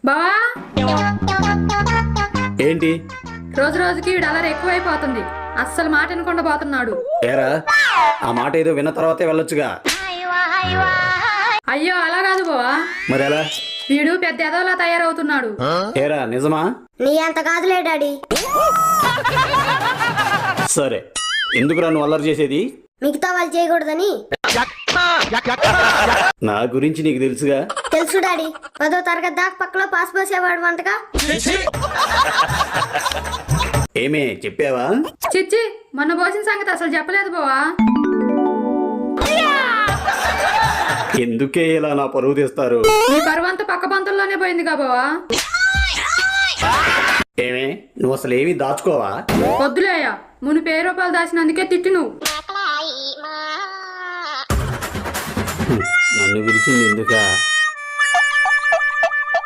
బావా ఏంటి? రోజు రోజుకి వీడు అలరి ఎక్కువైపోతుంది. అస్సలు మాట వినకుండా పోతున్నాడు. ఏరా, ఆ మాట ఏదో విన్న తర్వాతే వెళ్ళొచ్చుగా. అయ్యో అలా కాదు బావా. మరి ఎలా? వీడు పెద్ద ఎదవలా తయారవుతున్నాడు. ఏరా నిజమా? నీ అంత కాదులే డాడీ. సరే, ఎందుకురా నువ్వు అల్లరి చేసేది? మిగతా వాళ్ళు చేయకూడదని. నా గురించి నీకు తెలుసుగా. తెలుసు డాడీ, 10వ తరగతి దాకా పక్కలో పాస్ పోసేవాడు వంటగా. ఏమే చెప్పావా? చిచ్చి, మొన్న పోసిన సంగతి అసలు చెప్పలేదు బావా. ఎందుకే ఇలా నా పరువు తీస్తారు? నీ పరువంతా పక్క పంతుల్లోనే పోయిందిగా బావా. ఏమే, నువ్వు అసలు ఏమీ దాచుకోవా? వద్దులేయ్యా, ముని 10 రూపాయలు దాచినందుకే తిట్టి నువ్వు. నన్ను పిలిచింది ఎందుకా?